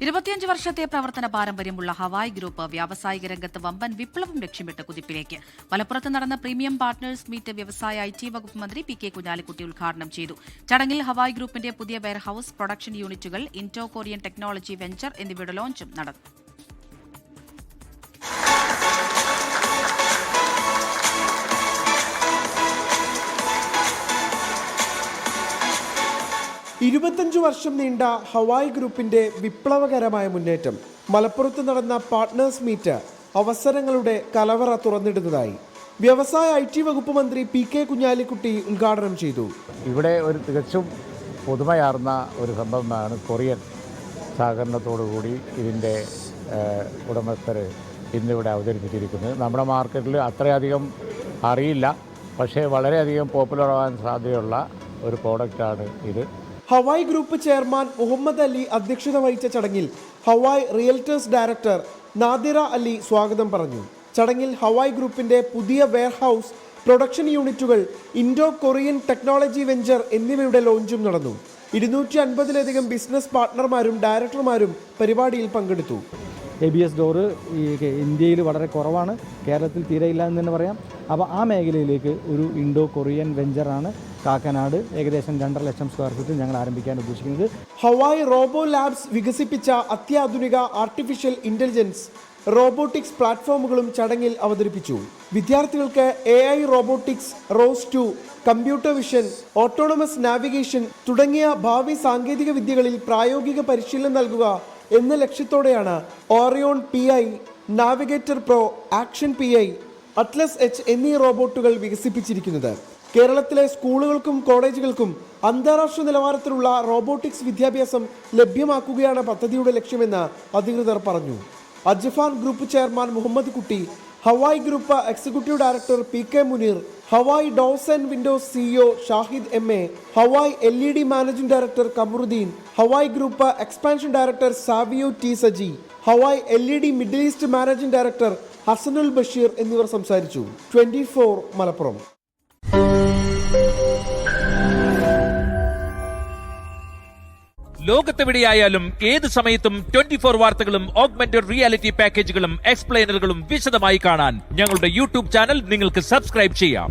25 വർഷത്തെ പ്രവർത്തന പാരമ്പര്യമുള്ള ഹവായ് ഗ്രൂപ്പ് വ്യാവസായിക രംഗത്ത് വമ്പൻ വിപ്ലവം ലക്ഷ്യമിട്ട് കുതിപ്പിലേക്ക്. മലപ്പുറത്ത് നടന്ന പ്രീമിയം പാർട്ട്നേഴ്സ് മീറ്റ് വ്യവസായ IT വകുപ്പ് മന്ത്രി PK കുഞ്ഞാലിക്കുട്ടി ഉദ്ഘാടനം ചെയ്തു. ചടങ്ങിൽ ഹവായ് ഗ്രൂപ്പിന്റെ പുതിയ വെയർഹൌസ്, പ്രൊഡക്ഷൻ യൂണിറ്റുകൾ, ഇൻഡോ കൊറിയൻ ടെക്നോളജി വെഞ്ചർ എന്നിവയുടെ ലോഞ്ചും നടന്നു. ഇരുപത്തഞ്ചു വർഷം നീണ്ട ഹവായ് ഗ്രൂപ്പിന്റെ വിപ്ലവകരമായ മുന്നേറ്റം മലപ്പുറത്ത് നടന്ന പാർട്ട്നേഴ്സ് മീറ്റ് അവസരങ്ങളുടെ കലവറ തുറന്നിടുന്നതായി വ്യവസായ IT വകുപ്പ് മന്ത്രി PK കുഞ്ഞാലിക്കുട്ടി ഉദ്ഘാടനം ചെയ്തു. ഇവിടെ ഒരു തികച്ചും പുതുമയാർന്ന ഒരു സംഭവമാണ് കൊറിയൻ സഹകരണത്തോടുകൂടി ഇതിൻ്റെ ഉടമസ്ഥർ ഇന്നിവിടെ അവതരിപ്പിച്ചിരിക്കുന്നത്. നമ്മുടെ മാർക്കറ്റിൽ അത്രയധികം അറിയില്ല, പക്ഷേ വളരെയധികം പോപ്പുലർ ആവാൻ സാധ്യതയുള്ള ഒരു പ്രോഡക്റ്റാണ് ഇത്. ഹവായ് ഗ്രൂപ്പ് ചെയർമാൻ മുഹമ്മദ് അലി അധ്യക്ഷത വഹിച്ച ചടങ്ങിൽ ഹവായ് റിയൽറ്റേഴ്സ് ഡയറക്ടർ നാദിറ അലി സ്വാഗതം പറഞ്ഞു. ചടങ്ങിൽ ഹവായ് ഗ്രൂപ്പിന്റെ പുതിയ വെയർഹൌസ്, പ്രൊഡക്ഷൻ യൂണിറ്റുകൾ, ഇൻഡോ കൊറിയൻ ടെക്നോളജി വെഞ്ചർ എന്നിവയുടെ ലോഞ്ചും നടന്നു. 250-ലധികം ബിസിനസ് പാർട്ട്ണർമാരും ഡയറക്ടർമാരും പരിപാടിയിൽ പങ്കെടുത്തു. ABS ഡോറ് ഇന്ത്യയിൽ വളരെ കുറവാണ്, കേരളത്തിൽ തീരെയില്ല എന്ന് തന്നെ പറയാം. അപ്പോൾ ആ മേഖലയിലേക്ക് ഒരു ഇൻഡോ കൊറിയൻ വെഞ്ചറാണ് കാക്കനാട് ഏകദേശം 2.5 ലക്ഷം സ്ക്വയർ ഫീറ്റിൽ ഞങ്ങൾ ആരംഭിക്കാൻ ഉദ്ദേശിക്കുന്നത്. ഹവായ് റോബോ ലാബ്സ് വികസിപ്പിച്ച അത്യാധുനിക ആർട്ടിഫിഷ്യൽ ഇന്റലിജൻസ് റോബോട്ടിക്സ് പ്ലാറ്റ്ഫോമുകളും ചടങ്ങിൽ അവതരിപ്പിച്ചു. വിദ്യാർത്ഥികൾക്ക് AI robotics, ROS2, computer vision, autonomous navigation തുടങ്ങിയ ഭാവി സാങ്കേതിക വിദ്യകളിൽ പ്രായോഗിക പരിശീലനം നൽകുക എന്ന ലക്ഷ്യത്തോടെയാണ് Orion PI, navigator pro, action PI, Atlas H എന്നീ റോബോട്ടുകൾ വികസിപ്പിച്ചിരിക്കുന്നത്. കേരളത്തിലെ സ്കൂളുകൾക്കും കോളേജുകൾക്കും അന്താരാഷ്ട്ര നിലവാരത്തിലുള്ള റോബോട്ടിക്സ് വിദ്യാഭ്യാസം ലഭ്യമാക്കുകയാണ് പദ്ധതിയുടെ ലക്ഷ്യമെന്ന് അധികൃതർ പറഞ്ഞു. അജ്ഫാൻ group chairman Muhammad Kutty, Hawai group executive director PK Muneer, Hawai doors and windows CEO Shahid MA, Hawai LED managing director Kamaruddeen, Hawai group expansion director Saviyo T Saji, Hawai LED middle east managing director Hasanul Basheer എന്നിവർ സംസാരിച്ചു. 24 മലപ്പുറം. ലോകത്തെവിടെയായാലും ഏത് സമയത്തും 24 വാർത്തകളും ഓഗ്മെന്റഡ് റിയാലിറ്റി പാക്കേജുകളും എക്സ്പ്ലെയിനറുകളും വിശദമായി കാണാൻ ഞങ്ങളുടെ YouTube ചാനൽ നിങ്ങൾക്ക് സബ്സ്ക്രൈബ് ചെയ്യാം.